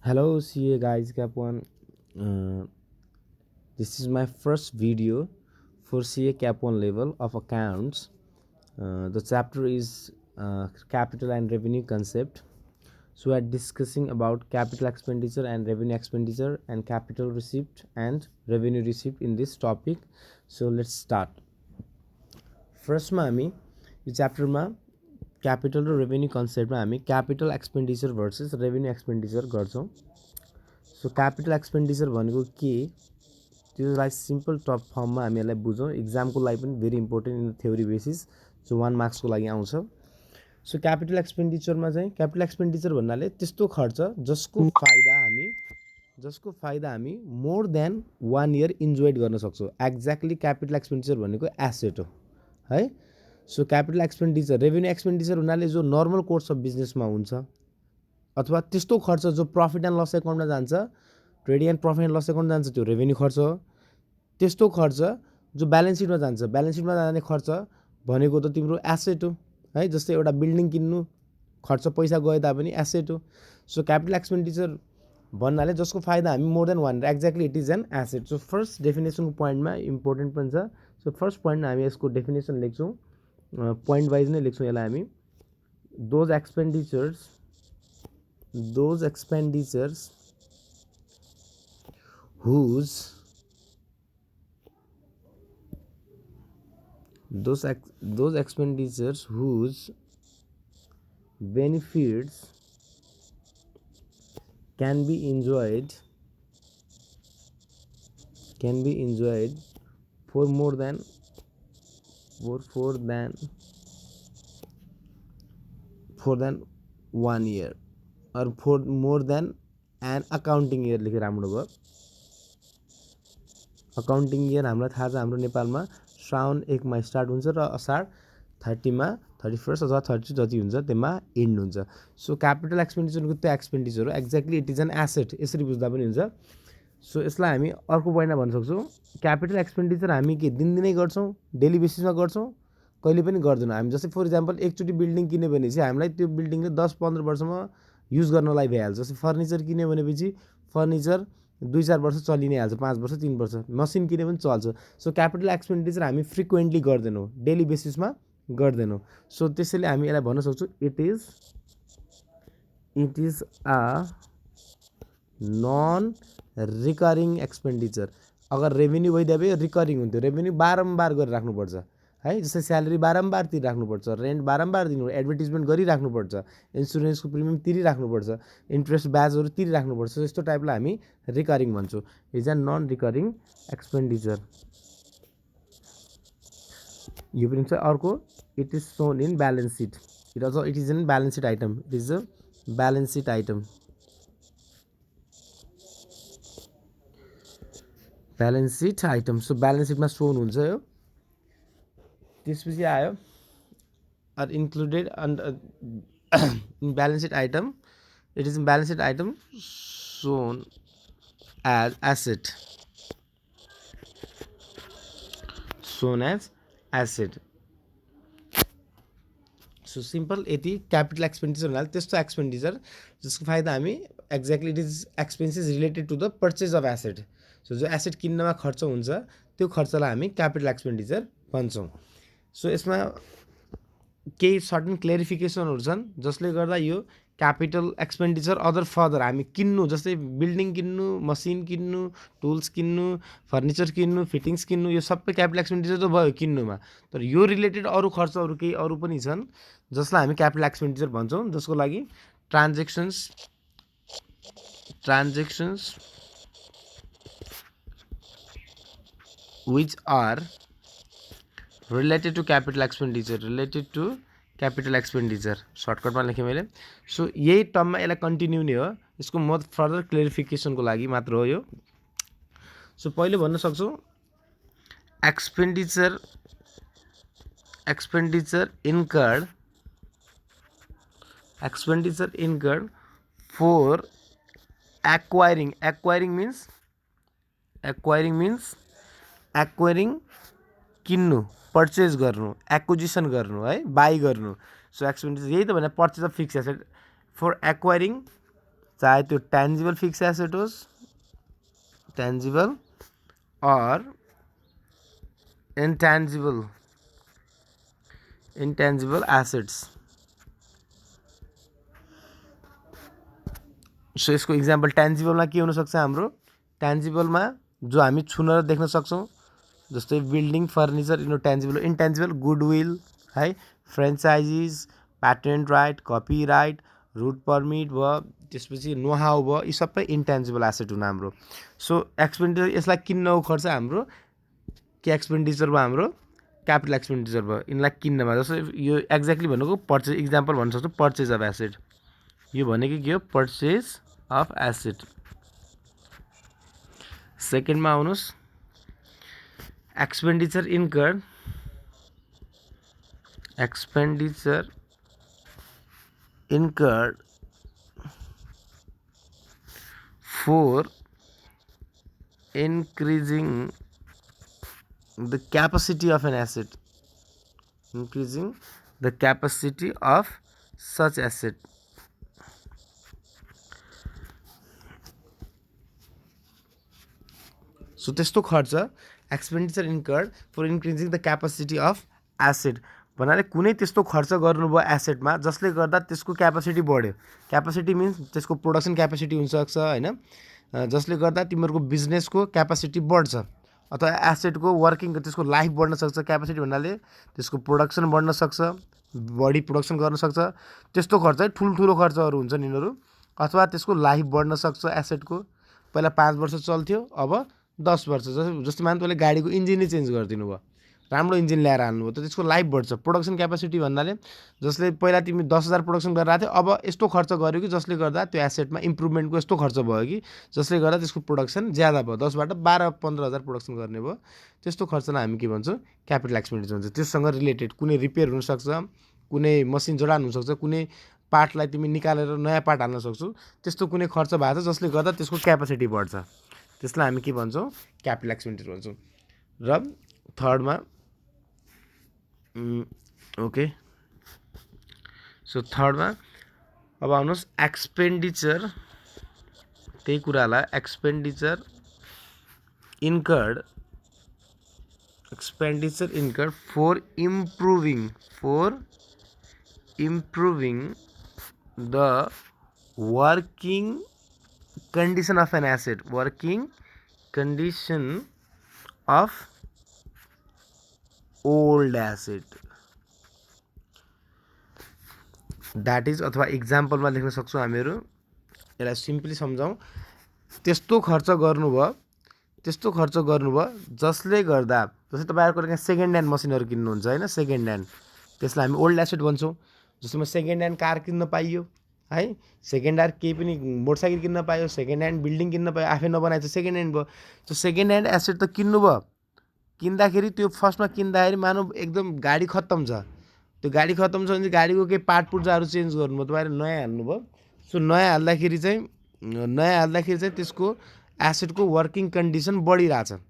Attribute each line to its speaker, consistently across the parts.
Speaker 1: Hello, CA guys, Cap One. Uh, this is my first video for CA Cap One level of accounts. The chapter is capital and revenue concept. So we are discussing about capital expenditure and revenue expenditure and capital receipt and revenue receipt in this topic. So let's start. फर्स्टमा हामी यो च्याप्टरमा capital र revenue कन्सेप्टमा हामी capital expenditure versus revenue expenditure गर्छौँ. So capital expenditure भनेको के, त्यसलाई simple top फर्ममा हामी यसलाई बुझौँ. इक्जामको लागि पनि very important in theory basis, जो 1 मार्क्सको लागि आउँछ. सो क्यापिटल एक्सपेन्डिचरमा चाहिँ क्यापिटल एक्सपेन्डिचर भन्नाले त्यस्तो खर्च जसको फाइदा हामी मोर देन 1 इयर इन्जोय गर्न सक्छौँ. एक्ज्याक्टली क्यापिटल एक्सपेन्डिचर भनेको एसेट हो है. So capital expenditure, revenue expenditure हुनाले जो नर्मल कोर्स अफ बिजनेसमा हुन्छ अथवा त्यस्तो खर्च जो प्रफिट एन्ड लस एकाउन्टमा जान्छ, trading and profit and loss एकाउन्टमा जान्छ, त्यो रेभेन्यू खर्च हो. त्यस्तो खर्च जो ब्यालेन्स सिटमा जान्छ, ब्यालेन्स सिटमा जाने खर्च भनेको त तिम्रो एसेट हो है. जस्तै एउटा बिल्डिङ किन्नु खर्च पैसा गए तापनि एसेट हो. सो क्यापिटल एक्सपेन्डिचर भन्नाले जसको फाइदा हामी more than 1, exactly it is an asset. So first डेफिनेसनको पोइन्टमा इम्पोर्टेन्ट पनि छ. सो फर्स्ट पोइन्टमा हामी यसको डेफिनेसन लेख्छौँ, पोइन्ट वाइज नै लेख्छौँ यसलाई हामी. Those expenditures whose those expenditures whose benefits can be enjoyed for more than 1 year or for more than an accounting year. लेखेर राम्रो भयो. अकाउन्टिङ इयर हामीलाई थाहा छ, हाम्रो नेपालमा श्रावण 1 मा स्टार्ट हुन्छ र असार 30 मा 31 अथवा 32 जति हुन्छ त्यसमा एन्ड हुन्छ. सो क्यापिटल एक्सपेन्डिचरको त्यो एक्सपेन्डिचर हो, exactly it is an asset. यसरी बुझ्दा पनि हुन्छ. सो यसलाई हामी अर्को पोइन्टमा भन्न सक्छौँ, क्यापिटल एक्सपेन्डिचर हामी के दिनदिनै गर्छौँ, डेली बेसिसमा गर्छौँ, कहिले पनि गर्दैनौँ. हामी जस्तै फर इक्जाम्पल एकचोटि बिल्डिङ किन्यो भने चाहिँ हामीलाई त्यो बिल्डिङले 10-15 वर्षमा युज गर्नलाई भइहाल्छ. जस्तै फर्निचर किन्यो भनेपछि फर्निचर 2-4 वर्ष चलि नै हाल्छ, 5 वर्ष 3 वर्ष. मसिन किन्यो भने चल्छ. सो क्यापिटल एक्सपेन्डिचर हामी फ्रिक्वेन्टली गर्दैनौँ, डेली बेसिसमा गर्दैनौँ. सो त्यसैले हामी यसलाई भन्न सक्छौँ it is a non recurring expenditure. अगर रेभेन्यू भइदियो भए रिकरिङ हुन्थ्यो. रेभेन्यू बारम्बार गरेर राख्नुपर्छ है. जस्तै स्यालेरी बारम्बार तिरिराख्नुपर्छ, रेन्ट बारम्बार दिनु, एडभर्टिजमेन्ट गरिराख्नुपर्छ, इन्सुरेन्सको प्रिमियम तिरिराख्नुपर्छ, इन्ट्रेस्ट ब्याजहरू तिरिराख्नुपर्छ. यस्तो टाइपलाई हामी रिकरिङ भन्छौँ. Is a non recurring expenditure. यो पनि छ. अर्को it is shown in balance sheet. It is in balance sheet item. It is a balance sheet item. Balance sheet item. So balance सिटमा सोन हुन्छ यो. त्यसपछि आयो are included in balance sheet item. It is in balance sheet item shown as asset. So simple यति. Capital expenditure हुनाले त्यस्तो expenditure जसको फाइदा हामी exactly it is expenses related to the purchase of asset. So जो asset किन्नमा खर्च हुन्छ त्यो खर्चलाई हामी क्यापिटल एक्सपेन्डिचर भन्छौँ. सो यसमा केही सर्टन क्लेरिफिकेसनहरू छन् जसले गर्दा यो क्यापिटल एक्सपेन्डिचर अदर फर्दर हामी किन्नु, जस्तै बिल्डिङ किन्नु, मसिन किन्नु, टुल्स किन्नु, फर्निचर किन्नु, फिटिङ्स किन्नु, यो सबै क्यापिटल एक्सपेन्डिचर त भयो किन्नुमा. तर यो रिलेटेड अरू खर्चहरू केही अरू पनि छन् जसलाई हामी क्यापिटल एक्सपेन्डिचर भन्छौँ. जसको लागि transactions which are related to capital expenditure. सर्टकटमा लेखेँ मैले. सो यही टर्ममा यसलाई कन्टिन्यू नै हो. यसको म फर्दर क्लेरिफिकेसनको लागि मात्र हो यो. सो पहिले भन्न सक्छौँ एक्सपेन्डिचर इन्कर्ड फर एक्वायरिङ किन्नु, पर्चेज गर्नु, एक्विजिसन गर्नु है, बाई गर्नु. सो एक्सपेन्डिचर यही त भने purchase of fix asset. For acquiring चाहे त्यो टेन्जिबल फिक्स एसेट होस्, tangible or intangible assets. So यसको इक्जाम्पल टेन्जिबलमा के हुनसक्छ हाम्रो, टेन्जिबलमा जो हामी छुन र देख्न सक्छौँ, जस्तै building, furniture, tangible. Intangible goodwill है, franchises, patent right, copyright, route permit भयो, त्यसपछि नो हाउ भयो, यी सबै इन्टेन्जिबल एसेट हुन् हाम्रो। सो एक्सपेन्डिचर यसलाई किन्नको खर्च हाम्रो के एक्सपेन्डिचर भयो, हाम्रो क्यापिटल एक्सपेन्डिचर भयो यिनलाई किन्नमा। जस्तो यो एक्ज्याक्टली भनेको पर्चेज, इक्जाम्पल भन्न सक्छौँ पर्चेज अफ एसेट। यो भनेको के हो, पर्चेज अफ एसेट। सेकेन्डमा आउनुहोस्, expenditure incurred, expenditure incurred for increasing the capacity of an asset, increasing the capacity of such asset। So त्यस्तो खर्च expenditure incurred for increasing the capacity of asset भन्नाले कुनै त्यस्तो खर्च गर्नुभयो एसेटमा जसले गर्दा त्यसको क्यापासिटी बढ्यो। क्यापासिटी मिन्स त्यसको प्रोडक्सन क्यापासिटी हुनसक्छ होइन, जसले गर्दा तिमीहरूको बिजनेसको क्यापासिटी बढ्छ अथवा एसेटको वर्किङ त्यसको लाइफ बढ्न सक्छ। क्यापासिटी भन्नाले त्यसको प्रोडक्सन बढ्न सक्छ, बढी प्रोडक्सन गर्न सक्छ, त्यस्तो खर्च है ठुल्ठुलो खर्चहरू हुन्छन् यिनीहरू। अथवा त्यसको लाइफ बढ्न सक्छ एसेटको, पहिला 5 वर्ष चल्थ्यो अब 10 वर्ष। जस्तै मान तपाईँले गाडीको इन्जिनै चेन्ज गरिदिनु भयो, राम्रो इन्जिन ल्याएर हाल्नुभयो, त त्यसको लाइफ बढ्छ। प्रोडक्सन क्यापासिटी भन्नाले जसले पहिला तिमी 10,000 प्रोडक्सन गरेर आएको थियो अब यस्तो खर्च गर्यो कि जसले गर्दा त्यो एसेटमा इम्प्रुभमेन्टको यस्तो खर्च भयो कि जसले गर्दा त्यसको प्रोडक्सन ज्यादा भयो, 10बाट 12-15,000 प्रोडक्सन गर्ने भयो। त्यस्तो खर्चलाई हामी के भन्छौँ, क्यापिटल एक्सपेन्डिचर भन्छ। त्योसँग रिलेटेड कुनै रिपेयर हुनसक्छ, कुनै मसिन जडान हुनसक्छ, कुनै पार्टलाई तिमी निकालेर नयाँ पार्ट हाल्न सक्छौ, त्यस्तो कुनै खर्च भएको छ जसले गर्दा त्यसको क्यापासिटी बढ्छ, त्यसलाई हामी के भन्छौँ, क्यापिटल एक्सपेन्डिचर भन्छौँ। र थर्डमा ओके, सो थर्डमा अब आउनुहोस् एक्सपेन्डिचर, त्यही कुरालाई expenditure incurred for improving the working condition of an asset, working condition of old asset, that is। अथवा इक्जाम्पलमा लेख्न सक्छौँ हामीहरू, यसलाई सिम्पली सम्झाउँ। त्यस्तो खर्च गर्नुभयो जसले गर्दा, जस्तै तपाईँहरूको यहाँ सेकेन्ड ह्यान्ड मसिनहरू किन्नुहुन्छ होइन, सेकेन्ड ह्यान्ड, त्यसलाई हामी ओल्ड एसेट भन्छौँ। जस्तोमा सेकेन्ड ह्यान्ड कार किन्न पाइयो है, सेकेन्ड ह्यान्ड केही पनि मोटरसाइकल किन्न पायो, सेकेन्ड ह्यान्ड बिल्डिङ किन्न पायो, आफै नबनाएको छ सेकेन्ड ह्यान्ड भयो। त्यो सेकेन्ड ह्यान्ड एसेट त किन्नुभयो, किन्दाखेरि त्यो फर्स्टमा किन्दाखेरि मानव एकदम गाडी खत्तम छ, त्यो गाडी खत्तम छ भने चाहिँ गाडीको केही पार्ट पुर्जाहरू चेन्ज गर्नुभयो, तपाईँले नयाँ हाल्नुभयो। सो नयाँ हाल्दाखेरि चाहिँ त्यसको एसेटको वर्किङ कन्डिसन बढिरहेछ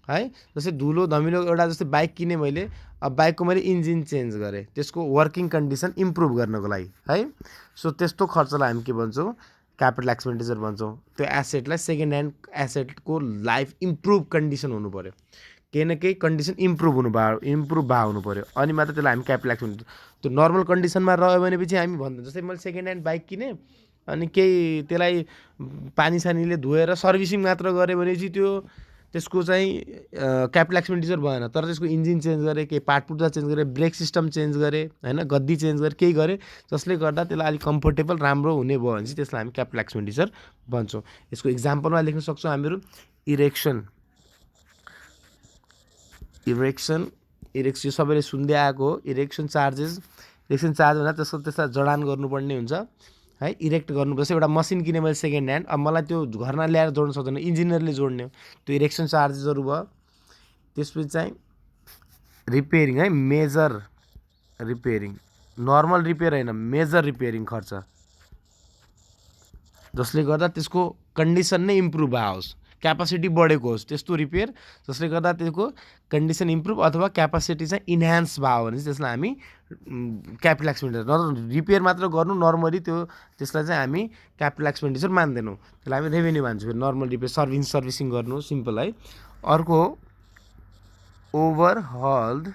Speaker 1: है। जस्तै धुलो धमिलो एउटा, जस्तै बाइक किनेँ मैले, अब बाइकको मैले इन्जिन चेन्ज गरेँ त्यसको वर्किङ कन्डिसन इम्प्रुभ गर्नको लागि है। सो त्यस्तो खर्चलाई हामी के भन्छौँ, क्यापिटल एक्सपेन्डिचर भन्छौँ। त्यो एसेटलाई सेकेन्ड ह्यान्ड एसेटको लाइफ इम्प्रुभ कन्डिसन हुनु पऱ्यो, केही न केही कन्डिसन इम्प्रुभ भए हुनु पऱ्यो, अनि मात्र त्यसलाई हामी क्यापिटल एक्सपेन्डिचर। त्यो नर्मल कन्डिसनमा रह्यो भनेपछि हामी भन्छौँ, जस्तै मैले सेकेन्ड ह्यान्ड बाइक किनेँ अनि केही त्यसलाई पानी सानीले धोएर सर्भिसिङ मात्र गरेँ भनेपछि त्यसको चाहिँ क्यापिटल एक्सपेन्डिचर भएन। तर त्यसको इन्जिन चेन्ज गरेँ, केही पार्ट पुर्जा चेन्ज गरेँ, ब्रेक सिस्टम चेन्ज गरेँ होइन, गद्दी चेन्ज गरेँ, केही गरेँ जसले गर्दा त्यसलाई अलिक कम्फोर्टेबल राम्रो हुने भयो भने चाहिँ त्यसलाई हामी क्यापिटल एक्सपेन्डिचर भन्छौँ। यसको इक्जाम्पलमा लेख्न सक्छौँ हामीहरू, इरेक्सन यो सबैले सुन्दै आएको हो। इरेक्सन चार्ज भन्दा त्यसलाई जडान गर्नुपर्ने हुन्छ है, इरेक्ट गर्नुपर्छ। एउटा मसिन किनेँ मैले सेकेन्ड ह्यान्ड, अब मलाई त्यो घरमा ल्याएर जोड्न सक्दैन, इन्जिनियरले जोड्ने हो, त्यो इरेक्सन चार्जेसहरू भयो। त्यसपछि चाहिँ रिपेयरिङ है, मेजर रिपेयरिङ, नर्मल रिपेयर होइन, मेजर रिपेयरिङ खर्च, जसले गर्दा त्यसको कन्डिसन नै इम्प्रुभ आओस्, क्यापासिटी बढेको होस् त्यस्तो रिपेयर जसले गर्दा त्यसको कन्डिसन इम्प्रुभ अथवा क्यापासिटी चाहिँ इन्हान्स भयो भने चाहिँ त्यसलाई हामी क्यापिटल एक्सपेन्डिचर नत्र रिपेयर मात्र गर्नु नर्मली त्यसलाई चाहिँ हामी क्यापिटल एक्सपेन्डिचर मान्दैनौँ त्यसलाई हामी रेभेन्यू मान्छौँ फेरि नर्मल रिपेयर सर्भिसिङ गर्नु सिम्पल है। अर्को ओभरहल्ड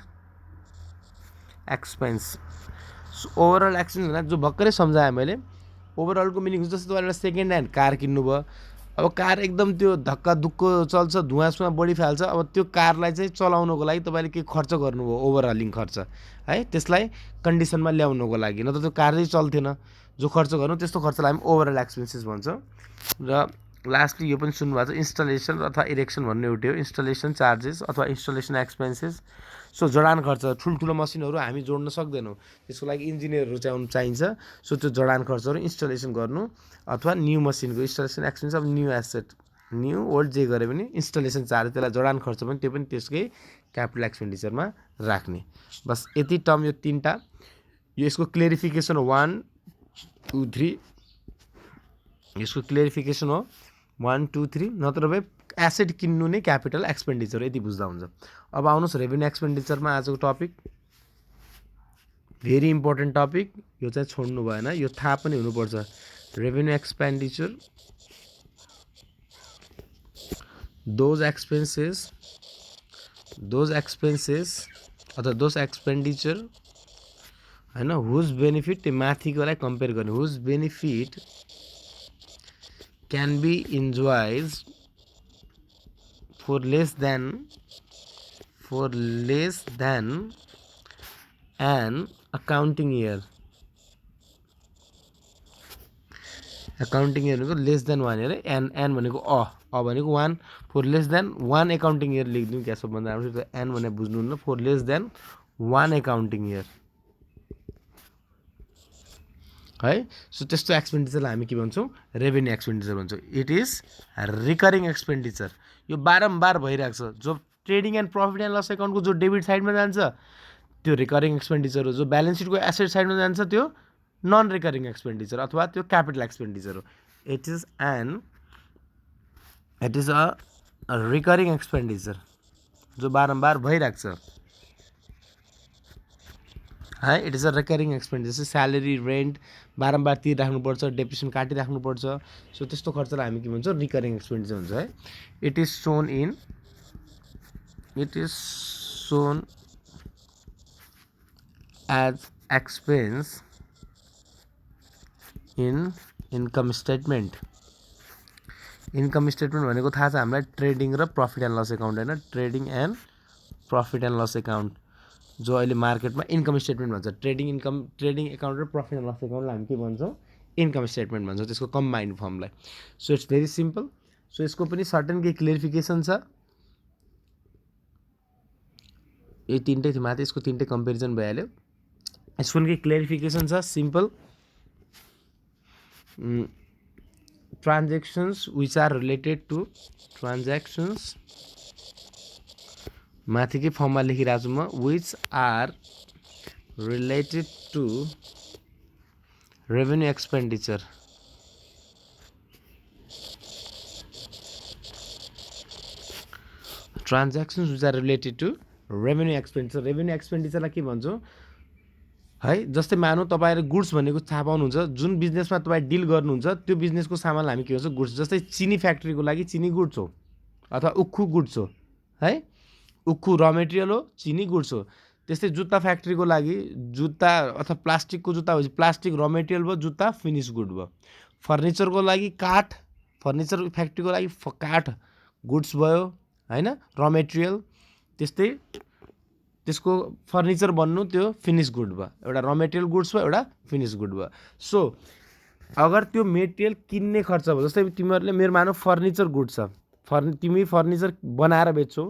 Speaker 1: एक्सपेन्स। ओभरअल एक्सपेन्स भन्दा जो भर्खरै सम्झाएँ मैले ओभरअलको मिनिङ हुन्छ जस्तो तपाईँले एउटा सेकेन्ड ह्यान्ड कार किन्नुभयो अब कार एकदम त्यो धक्का दुक्को चल्छ धुवाँसुवा बढी फाल्छ अब त्यो कारलाई चाहिँ चलाउनको लागि तपाईँले के खर्च गर्नुभयो ओभरहलिङ खर्च है त्यसलाई कन्डिसनमा ल्याउनको लागि नत्र त्यो कार चाहिँ चल्थेन जो खर्च गर्नु त्यस्तो खर्चलाई हामी ओभरअल एक्सपेन्सेस भन्छौँ। र लास्टली यो पनि सुन्नुभएको छ इन्स्टलेसन अथवा इरेक्सन भन्ने एउटै हो इन्स्टलेसन चार्जेस अथवा इन्स्टलेसन एक्सपेन्सेस। सो जडान खर्च ठुल्ठुलो मसिनहरू हामी जोड्न सक्दैनौँ त्यसको लागि इन्जिनियरहरू चाहिन्छ सो त्यो जडान खर्चहरू इन्स्टलेसन गर्नु अथवा न्यू मसिनको इन्स्टलेसन एक्सपेन्स अब न्यू एसेट न्यू ओल्ड जे गरे पनि इन्स्टलेसन चार्ज त्यसलाई जडान खर्च पनि त्यो पनि त्यसकै क्यापिटल एक्सपेन्डिचरमा राख्ने। बस यति टर्म यो तिनवटा यसको क्लेरिफिकेसन हो 1 2 3 यसको क्लेरिफिकेसन हो 1 2 3 नत्र भए एसेट किन्नु नै क्यापिटल एक्सपेन्डिचर यति बुझ्दा हुन्छ। अब आउनुहोस् रेभेन्यू एक्सपेन्डिचरमा आजको टपिक भेरी इम्पोर्टेन्ट टपिक यो चाहिँ छोड्नु भएन यो थाहा पनि हुनुपर्छ। रेभेन्यू एक्सपेन्डिचर दोज एक्सपेन्सेस अथवा दोज एक्सपेन्डिचर हैन हुज बेनिफिट त्यो माथिकोलाई कम्पेयर गर्ने whose benefit can be enjoyed for less than an accounting year भनेको लेस देन 1 इयर एन भनेको भनेको 1 for less than 1 accounting year लेखिदिउँ क्या सबभन्दा राम्रो एन भने बुझ्नुहुन्न for less than 1 accounting year है। सो त्यस्तो एक्सपेन्डिचरलाई हामी के भन्छौँ रेभेन्यू एक्सपेन्डिचर भन्छौँ। इट इज रिकरिङ एक्सपेन्डिचर यो बारम्बार भइरहेको छ जो trading and profit and loss एकाउन्टको जो डेबिट साइडमा जान्छ त्यो रिकरिङ एक्सपेन्डिचर हो जो ब्यालेन्स सिटको एसेट साइडमा जान्छ त्यो नन रिकरिङ एक्सपेन्डिचर अथवा त्यो क्यापिटल एक्सपेन्डिचर हो। It is a recurring expenditure जो बारम्बार भइरहेको छ है। It is a recurring expenditure salary rent बारम्बार तिरिराख्नुपर्छ डेप्रिसिएसन काटिराख्नुपर्छ सो त्यस्तो खर्चलाई हामी के भन्छौँ रिकरिङ एक्सपेन्डिचर भन्छ है। It is shown as expense in income statement भनेको थाहा छ हामीलाई ट्रेडिङ र प्रफिट एन्ड लस एकाउन्ट होइन trading and profit and loss account जो अहिले मार्केटमा इन्कम स्टेटमेन्ट भन्छ ट्रेडिङ एकाउन्ट र प्रफिट एन्ड लस एकाउन्टलाई हामी के भन्छौँ इन्कम स्टेटमेन्ट भन्छौँ त्यसको कम्बाइन्ड फर्मलाई। So it's very simple. So यसको पनि सर्टेन केही क्लियरिफिकेसन छ यो तिनटै थियो माथि यसको तिनटै कम्पेरिजन भइहाल्यो यसको पनि केही क्लियरिफिकेसन छ simple transactions which are related to transactions माथिकै फर्ममा लेखिरहेको छु म which are related to revenue expenditure transactions which are related to revenue एक्सपेन्डिचरलाई के भन्छौँ है। जस्तै मानौँ तपाईँले गुड्स भनेको थाहा पाउनुहुन्छ जुन बिजनेसमा तपाईँ डिल गर्नुहुन्छ त्यो बिजनेसको सामानलाई हामी के भन्छौँ गुड्स। जस्तै चिनी फ्याक्ट्रीको लागि चिनी गुड्स हो अथवा उक्खु गुड्स हो है उक्खु र मेटेरियल हो चिनी गुड्स हो। त्यस्तै जुत्ता फ्याक्ट्रीको लागि जुत्ता अथवा प्लास्टिकको जुत्ता भएपछि प्लास्टिक र मेटेरियल भयो जुत्ता फिनिस गुड भयो। फर्निचरको लागि काठ फर्निचर फ्याक्ट्रीको लागि काठ गुड्स भयो होइन र मेटेरियल त्यस्तै त्यसको फर्निचर बन्नु त्यो फिनिस गुड भयो एउटा र मेटेरियल गुड्स भयो एउटा फिनिस गुड भयो। सो अगर त्यो मेटेरियल किन्ने खर्च भयो जस्तै तिमीहरूले मेरो मानौ फर्निचर गुड छ तिमी फर्निचर बनाएर बेच्छौ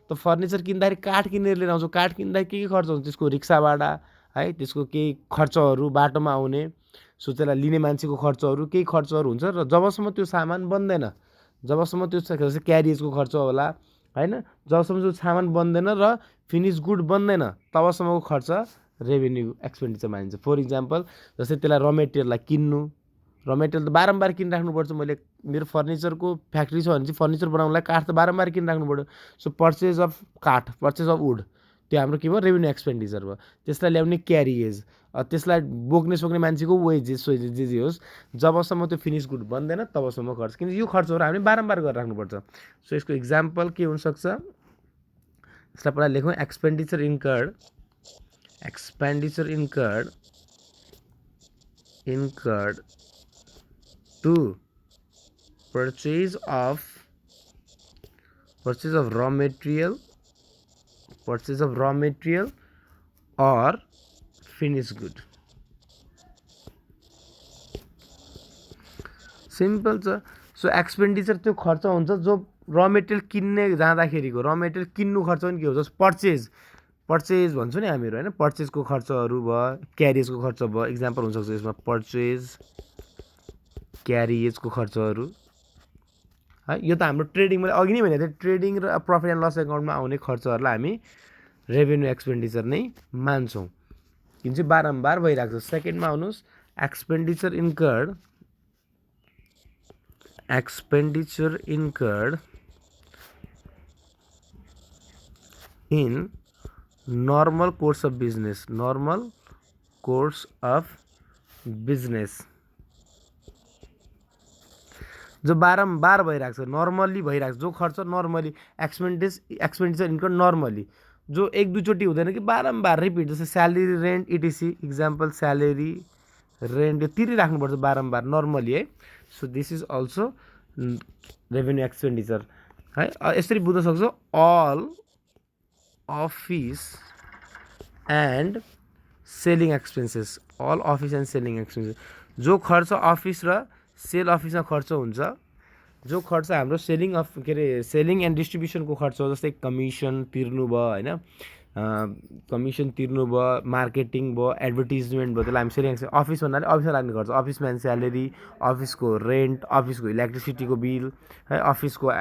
Speaker 1: त फर्निचर किन्दाखेरि काठ किनेर लिएर आउँछौ काठ किन्दाखेरि के खर्च हुन्छ त्यसको रिक्सा भाडा है त्यसको केही खर्चहरू बाटोमा आउने सो त्यसलाई लिने मान्छेको खर्चहरू केही खर्चहरू हुन्छ र जबसम्म त्यो सामान बन्दैन जबसम्म त्यो जस्तै क्यारियजको खर्च होला होइन जबसम्म त्यो सामान बन्दैन र फिनिस गुड बन्दैन तबसम्मको खर्च रेभेन्यू एक्सपेन्डिचर मानिन्छ। फर इक्जाम्पल जस्तै त्यसलाई र मेटेरियललाई किन्नु र मेटेरियल त बारम्बार किनिराख्नुपर्छ। मैले मेरो फर्निचरको फ्याक्ट्री छ भने चाहिँ फर्निचर बनाउनलाई काठ त बारम्बार किनिराख्नु पऱ्यो। सो पर्चेज अफ काठ, पर्चेज अफ वुड, त्यो हाम्रो के भयो, रेभेन्यू एक्सपेन्डिचर भयो। त्यसलाई ल्याउने क्यारिएज, त्यसलाई बोक्ने सोक्ने मान्छेको वेजेस जे जे होस्, जबसम्म त्यो फिनिस गुड बन्दैन तबसम्म खर्च, किनकि यो खर्चहरू हामीले बारम्बार गरेर राख्नुपर्छ। सो यसको इक्जाम्पल के हुनसक्छ, यसलाई पहिला लेखौँ, expenditure incurred to purchase of raw material or finished good। Simple छ। सो एक्सपेन्डिचर त्यो खर्च हुन्छ जो र मेटेरियल किन्ने जाँदाखेरिको, र मेटेरियल किन्नु खर्च पनि के हुन्छ, पर्चेज भन्छौँ नि हामीहरू होइन, पर्चेजको खर्चहरू भयो, क्यारिजको खर्च भयो, इक्जाम्पल हुनसक्छ यसमा पर्चेज, क्यारिजको खर्चहरू है। यो त हाम्रो ट्रेडिङ, मैले अघि नै भनेको थिएँ, ट्रेडिङ र प्रफिट एन्ड लस एकाउन्टमा आउने खर्चहरूलाई हामी रेभेन्यू एक्सपेन्डिचर नै मान्छौँ, किन चाहिँ बारम्बार भइरहेको छ। सेकेन्डमा आउनुहोस्, expenditure incurred in normal course of business, जो बारम्बार भइरहेको छ, नर्मली भइरहेको छ, जो खर्च नर्मली एक्सपेन्डिचर इन्कर्ड नर्मली, जो एक दुईचोटि हुँदैन कि बारम्बार रिपिट, जस्तै salary, rent, etc, example salary, rent, यो तिरिराख्नुपर्छ बारम्बार नर्मली है। So this is also revenue expenditure है। यसरी बुझ्न सक्छौ, all office and selling expenses, जो खर्च अफिस र सेल अफिसमा खर्च हुन्छ, जो खर्च हाम्रो सेलिङ एन्ड डिस्ट्रिब्युसनको खर्च हो, जस्तै कमिसन तिर्नु भयो होइन, कमिसन तिर्नु भयो, मार्केटिङ भयो, एडभर्टिजमेन्ट भयो, त्यसलाई हामी सेलिङ एक्सपेन्स। अफिस भन्नाले अफिसमा लाग्ने खर्च, अफिसम्यान स्यालेरी, अफिसको रेन्ट, अफिसको इलेक्ट्रिसिटीको बिल है, अफिसको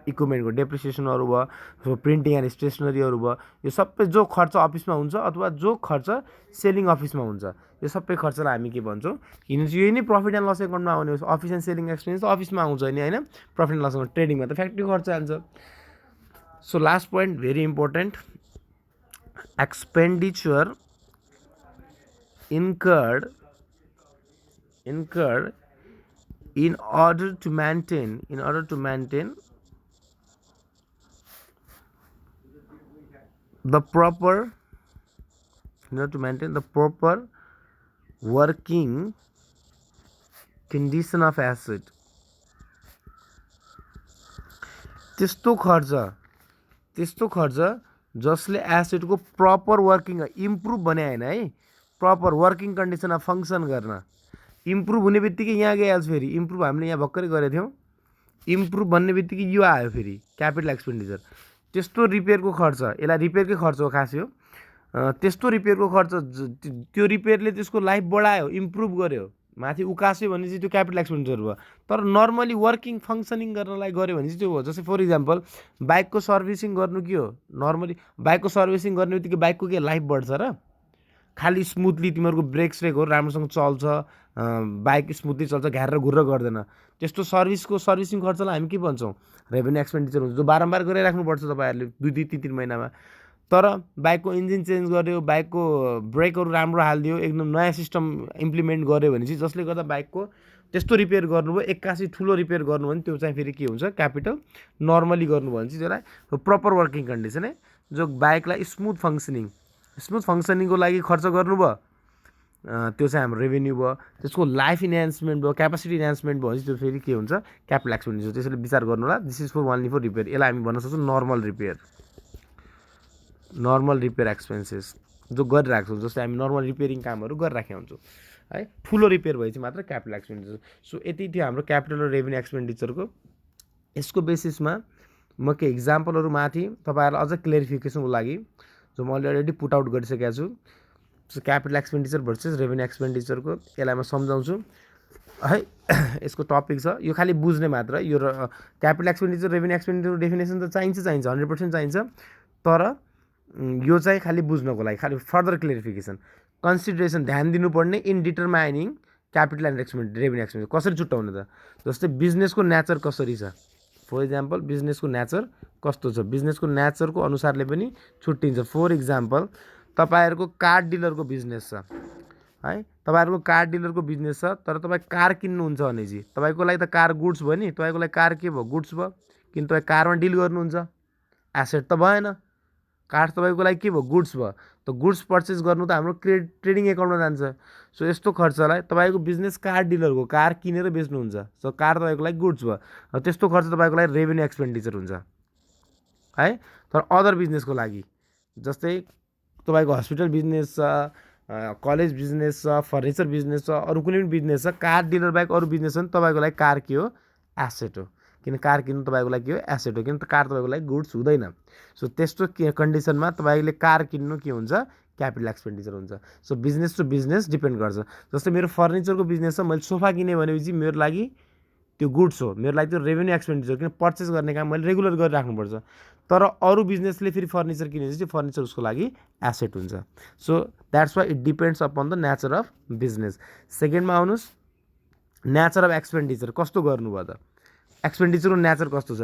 Speaker 1: इक्विपमेन्टको डेप्रिसिएसनहरू भयो, प्रिन्टिङ एन्ड स्टेसनरीहरू भयो, यो सबै जो खर्च अफिसमा हुन्छ अथवा जो खर्च सेलिङ अफिसमा हुन्छ, यो सबै खर्चलाई हामी के भन्छौँ, किनकि यही नै प्रफिट एन्ड लस एकाउन्टमा आउने हो। अफिस एन्ड सेलिङ एक्सपेन्स त अफिसमा आउँछ नि होइन, प्रफिट एन्ड लस एकाउन्ट ट्रेडिङमा त फ्याक्ट्री खर्च जान्छ। So last point very important, expenditure incurred in order to maintain the proper working condition of asset। त्यस्तो खर्च जसले एसेटको प्रपर वर्किङ इम्प्रुभ भने होइन है, प्रपर वर्किङ कन्डिसनमा फङ्सन गर्न। इम्प्रुभ हुने बित्तिकै यहाँ गइहाल्छ, फेरि इम्प्रुभ हामीले यहाँ भर्खरै गरेको थियौँ, इम्प्रुभ भन्ने बित्तिकै यो आयो फेरि क्यापिटल एक्सपेन्डिचर। त्यस्तो रिपेयरको खर्च, यसलाई रिपेयरकै खर्च हो खास यो, त्यस्तो रिपेयरको खर्च, त्यो रिपेयरले त्यसको लाइफ बढायो, इम्प्रुभ गर्यो, माथि उकास्यो भने चाहिँ त्यो क्यापिटल एक्सपेन्डिचर भयो। तर नर्मली वर्किङ फङ्सनिङ गर्नलाई गऱ्यो भने चाहिँ त्यो हो। जस्तै फर इक्जाम्पल बाइकको सर्भिसिङ गर्नु के हो, नर्मली बाइकको सर्भिसिङ गर्ने बित्तिकै बाइकको के लाइफ बढ्छ र, खालि स्मुथली तिमीहरूको ब्रेक स्रेकहरू राम्रोसँग चल्छ, बाइक स्मुथली चल्छ, घ्यारेर घुर्र गर्दैन, त्यस्तो सर्भिसिङ खर्चलाई हामी के भन्छौँ, रेभेन्यू एक्सपेन्डिचर हुन्छ, जो बारम्बार गरिराख्नुपर्छ तपाईँहरूले 2-3 महिनामा। तर बाइकको इन्जिन चेन्ज गर्यो, बाइकको ब्रेकहरू राम्रो हालिदियो, एकदम नयाँ सिस्टम इम्प्लिमेन्ट गर्यो भने चाहिँ, जसले गर्दा बाइकको त्यस्तो रिपेयर गर्नुभयो, एक्कासी ठुलो रिपेयर गर्नु भने त्यो चाहिँ फेरि के हुन्छ, क्यापिटल नर्मली गर्नुभयो भने चाहिँ त्यसलाई प्रपर वर्किङ कन्डिसन है, जो बाइकलाई स्मुथ फङ्सनिङको लागि खर्च गर्नुभयो, त्यो चाहिँ हाम्रो रेभेन्यू भयो। त्यसको लाइफ इन्हान्समेन्ट भयो, क्यापासिटी इन्हान्समेन्ट भयो भने चाहिँ त्यो फेरि के हुन्छ, क्यापिटल एक्सपेन्डिचर। त्यसैले विचार गर्नु होला, this is only for repair. यसलाई हामी भन्न सक्छौँ नर्मल रिपेयर एक्सपेन्सेस जो गरिरहेको छौँ, जस्तै हामी नर्मल रिपेयरिङ कामहरू गरिराखेका हुन्छौँ है। ठुलो रिपेयर भएपछि मात्र क्यापिटल एक्सपेन्डिचर। सो यति थियो हाम्रो क्यापिटल र रेभेन्यू एक्सपेन्डिचरको। यसको बेसिसमा म केही इक्जाम्पलहरू माथि तपाईँहरूलाई अझ क्लियरिफिकेसनको लागि जो मैले अलरेडी पुट आउट गरिसकेको छु, so capital expenditure versus revenue एक्सपेन्डिचरको यसलाई म सम्झाउँछु है। यसको टपिक छ, यो खालि बुझ्ने मात्र। यो क्यापिटल एक्सपेन्डिचर रेभेन्यू एक्सपेन्डिचरको डेफिनेसन त चाहिन्छ 100% चाहिन्छ, तर यो चाहिँ खालि बुझ्नको लागि, खालि फर्दर क्लियरिफिकेसन, कन्सिडरेसन ध्यान दिनुपर्ने in determining capital and revenue expenditure कसरी छुट्याउने त? जस्तै बिजनेसको नेचर कसरी छ, फर इक्जाम्पल बिजनेसको नेचर कस्तो छ, बिजनेसको नेचरको अनुसारले पनि छुट्टिन्छ। फर इक्जाम्पल तपाईँहरूको कार डिलरको बिजनेस छ है, तपाईँहरूको कार डिलरको बिजनेस छ, तर तपाईँ कार किन्नुहुन्छ भने चाहिँ तपाईँको लागि त कार गुड्स भयो नि, तपाईँको लागि कार के भयो? गुड्स भयो। किन तपाईँ कारमा डिल गर्नुहुन्छ, एसेट त भएन। कार तपाईँको लागि के भयो? गुड्स भयो। त गुड्स पर्चेस गर्नु त हाम्रो ट्रेडिङ एकाउन्टमा जान्छ। सो यस्तो खर्चलाई तपाईँको बिजनेस कार डिलरको कार किनेर बेच्नुहुन्छ, सो कार तपाईँको लागि गुड्स भयो, र त्यस्तो खर्च तपाईँको लागि रेभेन्यू एक्सपेन्डिचर हुन्छ है। तर अदर बिजनेसको लागि जस्तै तपाईँको हस्पिटल बिजनेस छ, कलेज बिजनेस छ, फर्निचर बिजनेस छ, अरू कुनै पनि बिजनेस छ, कार डिलर बाहेक अरू बिजनेस छ भने तपाईँको लागि कार के हो? एसेट हो। किन कार किन्नु तपाईँको लागि के हो? एसेट हो। किन त कार तपाईँको लागि गुड्स हुँदैन। सो त्यस्तो कन्डिसनमा तपाईँले कार किन्नु के हुन्छ? क्यापिटल एक्सपेन्डिचर हुन्छ। So business to business depend गर्छ। जस्तै मेरो फर्निचरको बिजनेस छ, मैले सोफा किनेँ भनेपछि मेरो लागि त्यो गुड्स हो, मेरो लागि त्यो रेभेन्यू एक्सपेन्डिचर, किन पर्चेस गर्ने काम मैले रेगुलर गरिराख्नुपर्छ। तर अरू बिजनेसले फेरि फर्निचर किनेपछि फर्निचर उसको लागि एसेट हुन्छ। So that's why it depends upon the nature of business. सेकेन्डमा आउनुहोस्, नेचर अफ एक्सपेन्डिचर कस्तो गर्नुभयो त? एक्सपेन्डिचरको नेचर कस्तो छ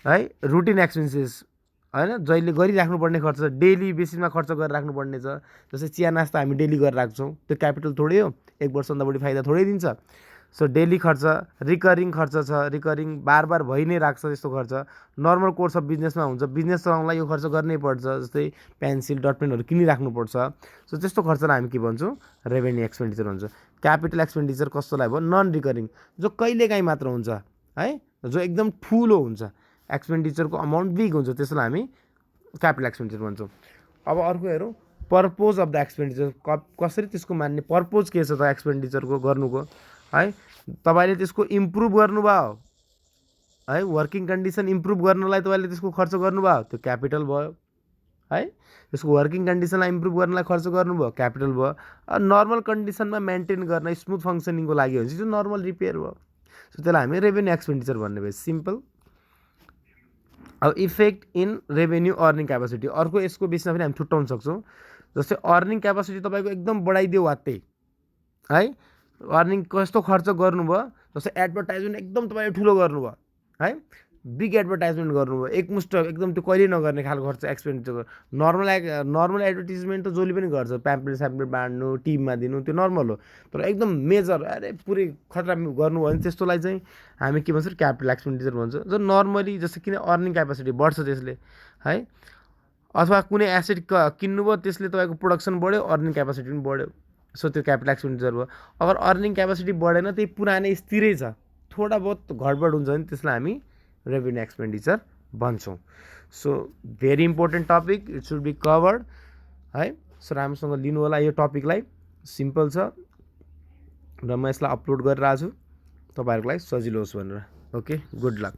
Speaker 1: है? रुटिन एक्सपेन्सेस होइन, जहिले गरिराख्नुपर्ने खर्च, डेली बेसिसमा खर्च गरेर राख्नुपर्ने छ। जस्तै चिया नास्ता हामी डेली गरेर राख्छौँ, त्यो क्यापिटल थोरै हो, 1 वर्षभन्दा बढी फाइदा थोरै दिन्छ। सो डेली खर्च, रिकरिङ खर्च छ, रिकरिङ बार बार भइ नै राख्छ त्यस्तो खर्च। नर्मल कोर्स अफ बिजनेसमा हुन्छ, बिजनेस चलाउनलाई यो खर्च गर्नै पर्छ, जस्तै पेन्सिल डट पेनहरू किनिराख्नुपर्छ। सो त्यस्तो खर्चलाई हामी के भन्छौँ? रेभेन्यू एक्सपेन्डिचर भन्छ। क्यापिटल एक्सपेन्डिचर कस्तोलाई भयो? नन रिकरिङ, जो कहिलेकाहीँ मात्र हुन्छ है, जो एकदम ठुलो हुन्छ, एक्सपेन्डिचरको अमाउन्ट बिग हुन्छ, त्यसलाई हामी क्यापिटल एक्सपेन्डिचर भन्छौँ। अब अर्को हेरौँ, पर्पोज अफ द एक्सपेन्डिचर कसरी त्यसको मान्ने पर्पोज के छ त एक्सपेन्डिचरको गर्नुको है? तपाईँले त्यसको इम्प्रुभ गर्नुभयो है, वर्किङ कन्डिसन इम्प्रुभ गर्नलाई तपाईँले त्यसको खर्च गर्नुभयो, त्यो क्यापिटल भयो है। त्यसको वर्किङ कन्डिसनलाई इम्प्रुभ गर्नलाई खर्च गर्नुभयो, क्यापिटल भयो। नर्मल कन्डिसनमा मेन्टेन गर्न स्मुथ फङ्सनिङको लागि हो भने चाहिँ त्यो नर्मल रिपेयर भयो। सो त्यसलाई हामी रेभेन्यू एक्सपेन्डिचर भन्ने भयो, सिम्पल। अब effect in revenue earning capacity, अर्को यसको बेसमा पनि हामी छुट्याउन सक्छौँ। जस्तै अर्निङ क्यापासिटी तपाईँको एकदम बढाइदियो वात्तै है, अर्निङ कस्तो खर्च गर्नुभयो? जस्तै एडभर्टाइजमेन्ट एकदम तपाईँले ठुलो गर्नुभयो है, बिग एडभर्टाइजमेन्ट गर्नुभयो, एकमुष्ट एकदम त्यो कहिले नगर्ने खालको खर्च एक्सपेन्डिचर। नर्मल एडभर्टिजमेन्ट त जसले पनि गर्छ, प्याम्पलेट स्याम्पलेट बाँड्नु, टिममा दिनु, त्यो नर्मल हो। तर एकदम मेजर अरे पुरै खतरा गर्नुभयो भने त्यस्तोलाई चाहिँ हामी के भन्छौँ? क्यापिटल एक्सपेन्डिचर भन्छ। जो नर्मली जस्तो किन अर्निङ क्यापासिटी बढ्छ त्यसले है, अथवा कुनै एसेट किन्नुभयो त्यसले तपाईँको प्रोडक्सन बढ्यो, अर्निङ क्यापासिटी पनि बढ्यो, सो त्यो क्यापिटल एक्सपेन्डिचर भयो। अगर अर्निङ क्यापासिटी बढेन, त्यही पुरानै स्थिरै छ, थोडा बहुत गडबड हुन्छ भने त्यसलाई हामी रेभेन्यू एक्सपेन्डिचर भन्छौँ। So very important topic, it should be covered है। सो राम्रोसँग लिनु होला यो टपिकलाई, सिम्पल छ र म यसलाई अपलोड गरिरहेको छु तपाईँहरूको लागि सजिलो होस् भनेर। Okay, good lock.